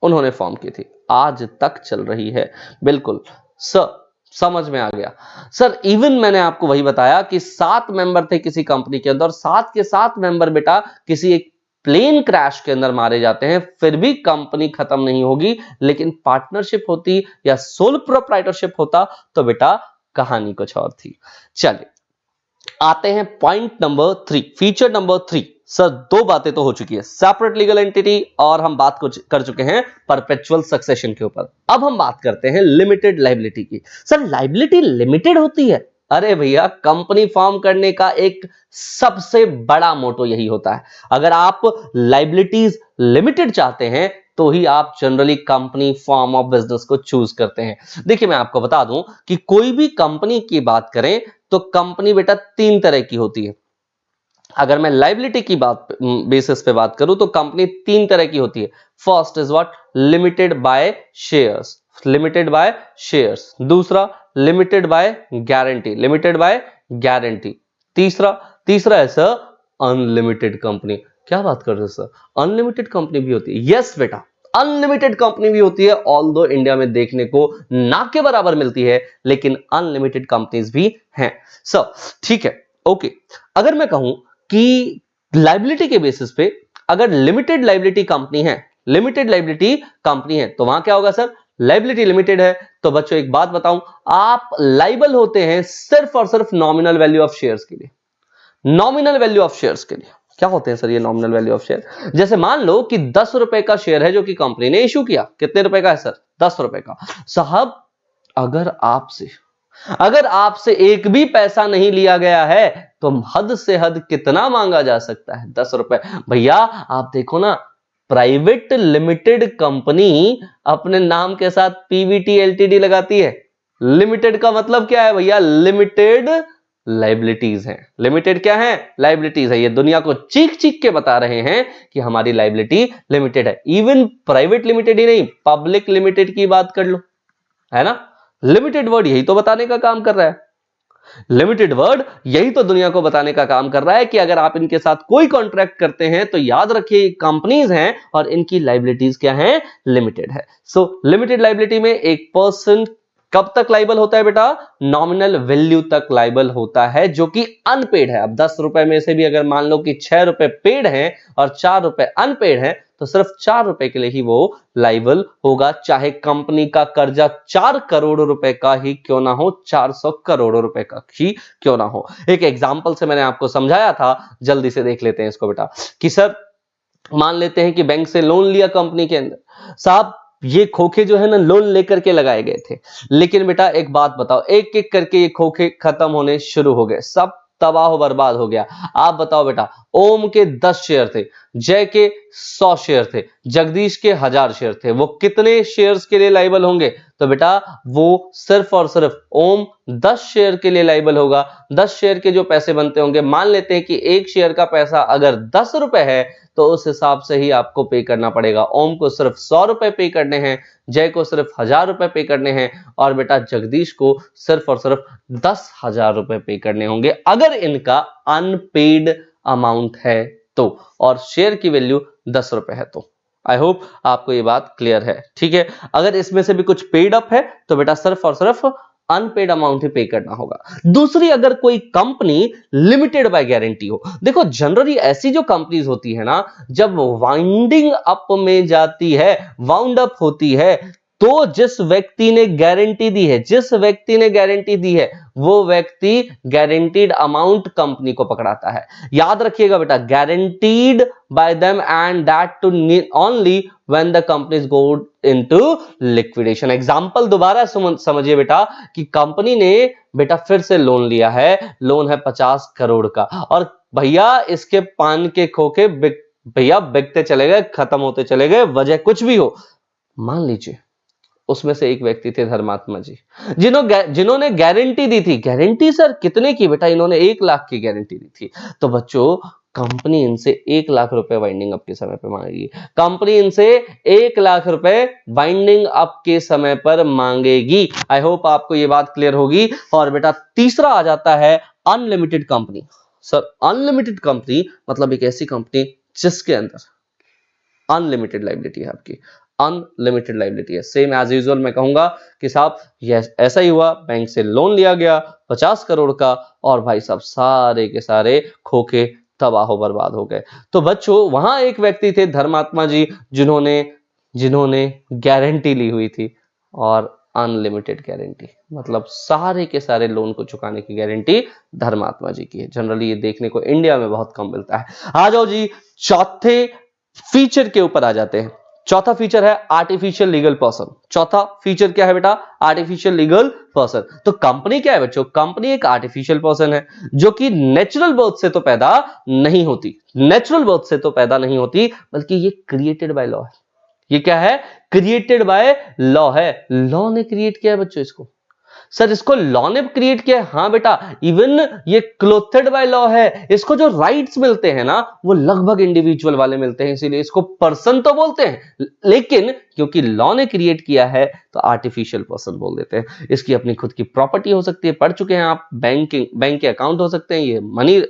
Speaker 1: उन्होंने फॉर्म की थी, आज तक चल रही है। बिल्कुल सर, समझ में आ गया सर। इवन मैंने आपको वही बताया कि 7 मेंबर थे किसी कंपनी के अंदर, 7 के 7 मेंबर बेटा किसी एक प्लेन क्रैश के अंदर मारे जाते हैं, फिर भी कंपनी खत्म नहीं होगी। लेकिन पार्टनरशिप होती या सोल प्रोप्राइटरशिप होता तो बेटा कहानी कुछ और थी। चलिए आते हैं point number 3, feature number 3। Sir 2 बातें तो हो चुकी है, सेपरेट लीगल एंटिटी और हम बात कर चुके हैं परपेचुअल सक्सेशन के ऊपर। अब हम बात करते हैं लिमिटेड लायबिलिटी की। सर लायबिलिटी लिमिटेड होती है? अरे भैया, कंपनी फॉर्म करने का एक सबसे बड़ा मोटो यही होता है। अगर आप लायबिलिटीज लिमिटेड चाहते हैं तो ही आप generally company form of business को चूज करते हैं। देखिए मैं आपको बता दूं कि कोई भी कंपनी की बात करें तो कंपनी बेटा 3 तरह की होती है। अगर मैं लायबिलिटी की बात बेसिस पे बात करूं तो कंपनी 3 तरह की होती है। First is what? Limited by shares, limited by shares. दूसरा limited by guarantee, limited by guarantee. तीसरा है सर अनलिमिटेड कंपनी। क्या बात कर रहे हो सर, अनलिमिटेड कंपनी भी होती है? यस बेटा, अनलिमिटेड कंपनी भी होती है। ऑल्दो इंडिया में देखने को ना के बराबर मिलती है, लेकिन अनलिमिटेड कंपनीज भी हैं। सर ठीक है, ओके। अगर मैं कहूं कि लायबिलिटी के बेसिस पे अगर लिमिटेड लायबिलिटी कंपनी है, लिमिटेड लायबिलिटी कंपनी है, तो वहां क्या होगा सर? लायबिलिटी लिमिटेड है तो बच्चों एक बात बताऊं, आप लायबल होते हैं सिर्फ और सिर्फ नॉमिनल वैल्यू ऑफ शेयर्स के लिए। नॉमिनल वैल्यू ऑफ शेयर्स के लिए क्या होते हैं सर ये नॉमिनल वैल्यू ऑफ शेयर? जैसे मान लो कि 10 रुपए का शेयर है जो कि कंपनी ने इशू किया। कितने रुपए का है सर? 10 रुपए का। साहब अगर आपसे एक भी पैसा नहीं लिया गया है तो हद से हद कितना मांगा जा सकता है? 10 रुपए। भैया आप देखो ना, प्राइवेट लिमिटेड कंपनी अपने नाम के साथ पीवीटी एलटीडी लगाती है। लिमिटेड का मतलब क्या है भैया? लिमिटेड लायबिलिटीज हैं। लिमिटेड क्या है? लायबिलिटीज है। ये दुनिया को चीख चीख के बता रहे हैं कि हमारी लायबिलिटी लिमिटेड है। इवन प्राइवेट लिमिटेड ही नहीं, पब्लिक लिमिटेड की बात कर लो, है ना? लिमिटेड वर्ड यही तो बताने का काम कर रहा है। लिमिटेड वर्ड यही तो दुनिया को बताने का काम कर रहा है कि अगर आप इनके साथ कोई कॉन्ट्रैक्ट करते हैं तो याद रखिए कंपनीज हैं और इनकी लायबिलिटीज क्या हैं? लिमिटेड है। सो लिमिटेड लायबिलिटी में एक पर्सन कब तक लाइबल होता है बेटा? नॉमिनल वैल्यू तक लाइबल होता है, जो कि अनपेड है। अब 10 रुपए में से भी अगर मान लो कि 6 रुपए पेड हैं और 4 रुपए अनपेड हैं, तो सिर्फ 4 रुपए के लिए ही वो लाइबल होगा, चाहे कंपनी का कर्जा 4 करोड़ रुपए का ही क्यों ना हो, 400 करोड़ रुपए का ही क्यों ना हो। एक एग्जांपल से मैंने आपको समझाया था, जल्दी से देख लेते हैं इसको बेटा। कि सर मान लेते हैं कि बैंक से लोन लिया कंपनी के अंदर, साहब ये खोखे जो है ना लोन लेकर के लगाए गए थे, लेकिन बेटा एक बात बताओ, एक एक करके ये खोखे खत्म होने शुरू हो गए, सब तबाह बर्बाद हो गया। आप बताओ बेटा, ओम के 10 शेयर थे, जय के 100 शेयर थे, जगदीश के 1000 शेयर थे, वो कितने शेयर्स के लिए लाइबल होंगे? तो बेटा वो सिर्फ और सिर्फ ओम 10 शेयर के लिए लाइबल होगा। 10 शेयर के जो पैसे बनते होंगे, मान लेते हैं कि एक शेयर का पैसा अगर 10 रुपए है तो उस हिसाब से ही आपको पे करना पड़ेगा। ओम को सिर्फ 100 रुपए पे करने हैं, जय को सिर्फ 1000 रुपए पे करने हैं, और बेटा जगदीश को सिर्फ और सिर्फ 10,000 रुपए पे करने होंगे अगर इनका अनपेड अमाउंट है तो, और शेयर की वैल्यू 10 रुपए है तो। आई होप आपको ये बात क्लियर है, ठीक है। अगर इसमें से भी कुछ पेड अप है तो बेटा सिर्फ और सिर्फ अनपेड अमाउंट ही पे करना होगा। दूसरी, अगर कोई कंपनी लिमिटेड बाय गारंटी हो, देखो जनरली ऐसी जो कंपनीज होती है ना, जब वाइंडिंग अप में जाती है, वाउंड अप होती है, तो जिस व्यक्ति ने गारंटी दी है, जिस व्यक्ति ने गारंटी दी है, वो व्यक्ति गारंटीड अमाउंट कंपनी को पकड़ाता है। याद रखिएगा बेटा, guaranteed by them and that too only when the companies go into liquidation. Example दोबारा समझिए बेटा, कि कंपनी ने बेटा फिर से लोन लिया है, लोन है 50 करोड़ का, और भैया इसके पान के खोखे भैया बिकते चले गए, खत्म होते चले गए, वजह कुछ भी हो। मान लीजिए उसमें से एक व्यक्ति थे धर्मात्मा जी, जिन्होंने गारंटी दी थी। गारंटी सर कितने की? बेटा इन्होंने 1 लाख की गारंटी दी थी। तो बच्चों कंपनी इनसे 1 लाख रुपए वाइंडिंग अप के समय पर मांगेगी। कंपनी इनसे 1 लाख रुपए वाइंडिंग अप के समय पर मांगेगी। आई होप आपको ये बात क्लियर होगी। और बेटा तीसरा आ जाता है unlimited company. Sir unlimited company मतलब एक ऐसी कंपनी जिसके अंदर अनलिमिटेड लाइबिलिटी है, आपकी अनलिमिटेड लाइबिलिटी है। सेम एज यूजुअल मैं कहूंगा कि साहब ये ऐसा ही हुआ, बैंक से लोन लिया गया 50 करोड़ का और भाई साहब सारे के सारे खोके तबाह बर्बाद हो गए। तो बच्चों वहां एक व्यक्ति थे धर्मात्मा जी जिन्होंने जिन्होंने गारंटी ली हुई थी, और अनलिमिटेड गारंटी मतलब सारे के सारे लोन को चुकाने की गारंटी धर्मात्मा जी की है। जनरली ये देखने को इंडिया में बहुत कम मिलता है। आ जाओ जी चौथे फीचर के ऊपर आ जाते हैं। चौथा फीचर है आर्टिफिशियल लीगल पर्सन। चौथा फीचर क्या है बेटा? Artificial legal person. तो कंपनी क्या है बच्चों? कंपनी एक आर्टिफिशियल पर्सन है जो कि नेचुरल बर्थ से तो पैदा नहीं होती, नेचुरल बर्थ से तो पैदा नहीं होती, बल्कि ये क्रिएटेड बाय लॉ है। ये क्या है? क्रिएटेड बाय लॉ है। लॉ ने क्रिएट किया है बच्चों इसको। सर इसको लॉ ने क्रिएट किया है? हाँ बेटा, इवन ये क्लोथेड बाय लॉ है। इसको जो राइट्स मिलते हैं ना वो लगभग इंडिविजुअल वाले मिलते हैं, इसीलिए इसको पर्सन तो बोलते हैं, लेकिन क्योंकि लॉ ने क्रिएट किया है तो आर्टिफिशियल पर्सन बोल देते हैं। इसकी अपनी खुद की प्रॉपर्टी हो सकती है, पढ़ चुके हैं आप, बैंक के अकाउंट हो सकते हैं, ये मनी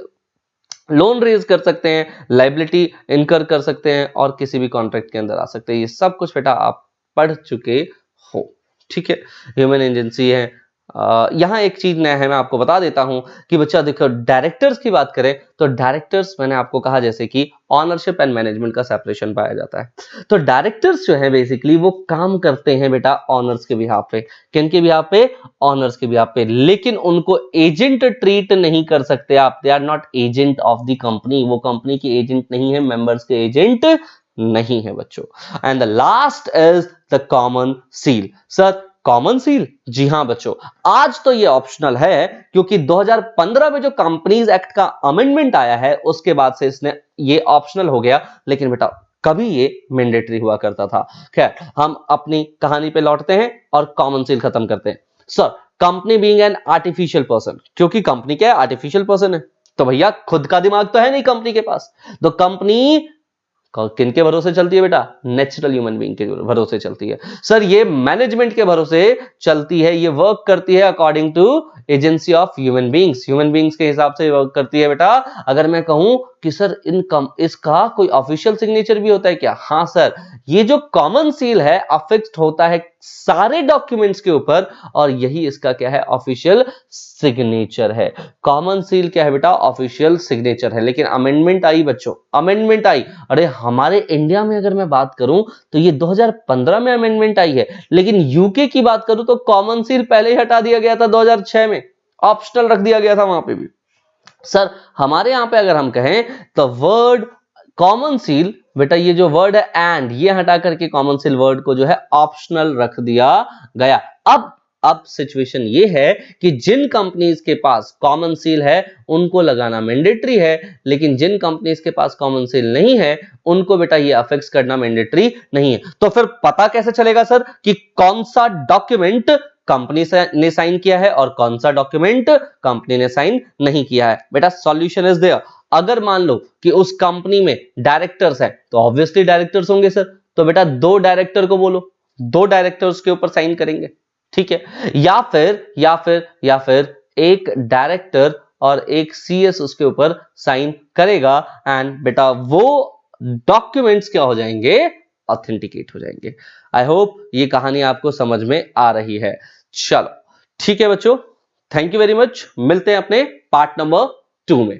Speaker 1: लोन रेज कर सकते हैं, लाइबिलिटी इनकर कर सकते हैं और किसी भी कॉन्ट्रैक्ट के अंदर आ सकते हैं। ये सब कुछ बेटा आप पढ़ चुके हो, ठीक है। ह्यूमन एजेंसी है। यहां एक चीज नया है, मैं आपको बता देता हूं कि बच्चा देखो डायरेक्टर्स की बात करें तो डायरेक्टर्स मैंने आपको कहा जैसे कि ऑनरशिप एंड मैनेजमेंट का सेपरेशन पाया जाता है। तो डायरेक्टर्स जो है बेसिकली वो काम करते हैं बेटा ऑनर्स के बिहाफ पे। किन के बिहाफ पे? ऑनर्स के बिहाफ पे। लेकिन उनको एजेंट ट्रीट नहीं कर सकते आप। They are not agent of the company. वो कंपनी की एजेंट नहीं है, मेंबर्स के एजेंट नहीं है बच्चों। And the last is the common seal. Sir common seal? जी हां बच्चों, आज तो ये ऑप्शनल है क्योंकि 2015 में जो कंपनीज एक्ट का अमेंडमेंट आया है उसके बाद से इसने ये ऑप्शनल हो गया, लेकिन बेटा कभी ये मैंडेटरी हुआ करता था। खैर हम अपनी कहानी पे लौटते हैं और कॉमन सील खत्म करते हैं। Sir company being an artificial person, क्योंकि कंपनी क्या है? आर्टिफिशियल पर्सन है, तो भैया खुद का दिमाग तो है नहीं कंपनी के पास, तो कंपनी किनके भरोसे चलती है बेटा? नेचुरल ह्यूमन बीइंग के भरोसे चलती है। सर ये मैनेजमेंट के भरोसे चलती है, ये वर्क करती है according to agency of human beings. Human beings के हिसाब से वर्क करती है बेटा। अगर मैं कहूं कि सर इसका कोई ऑफिशियल सिग्नेचर भी होता है क्या? हाँ सर, ये जो कॉमन सील है अफिक्स्ड होता है सारे डॉक्यूमेंट्स के ऊपर और यही इसका क्या है? ऑफिशियल सिग्नेचर है। कॉमन सील क्या है बेटा? ऑफिशियल सिग्नेचर है। लेकिन अमेंडमेंट आई बच्चों, अमेंडमेंट आई। अरे हमारे इंडिया में अगर मैं बात करूं तो ये 2015 में अमेंडमेंट आई है, लेकिन यूके की बात करूं तो कॉमन सील पहले ही हटा दिया गया था 2006 में, ऑप्शनल रख दिया गया था वहां पे भी। सर हमारे यहां पे अगर हम कहें तो वर्ड कॉमन सील बेटा, ये जो वर्ड है एंड, ये हटा करके कॉमन सील वर्ड को जो है ऑप्शनल रख दिया गया। अब सिचुएशन ये है कि जिन कंपनीज के पास कॉमन सील है उनको लगाना मैंडेटरी है, लेकिन जिन कंपनीज के पास कॉमन सील नहीं है उनको बेटा ये अफिक्स करना मैंडेटरी नहीं है। तो फिर पता कैसे चलेगा सर कि कौन सा डॉक्यूमेंट कंपनी ने साइन किया है और कौन सा डॉक्यूमेंट कंपनी ने साइन नहीं किया है? बेटा सॉल्यूशन इज देयर। अगर मान लो कि उस कंपनी में डायरेक्टर्स है तो ऑब्वियसली डायरेक्टर्स होंगे सर, तो बेटा दो डायरेक्टर को बोलो, दो डायरेक्टर्स के ऊपर साइन करेंगे, ठीक है। या फिर एक डायरेक्टर और एक सीएस उसके ऊपर साइन करेगा एंड बेटा वो डॉक्यूमेंट्स क्या हो जाएंगे? ऑथेंटिकेट हो जाएंगे। आई होप ये कहानी आपको समझ में आ रही है। चलो ठीक है बच्चों, थैंक यू वेरी मच। मिलते हैं अपने पार्ट नंबर 2 में।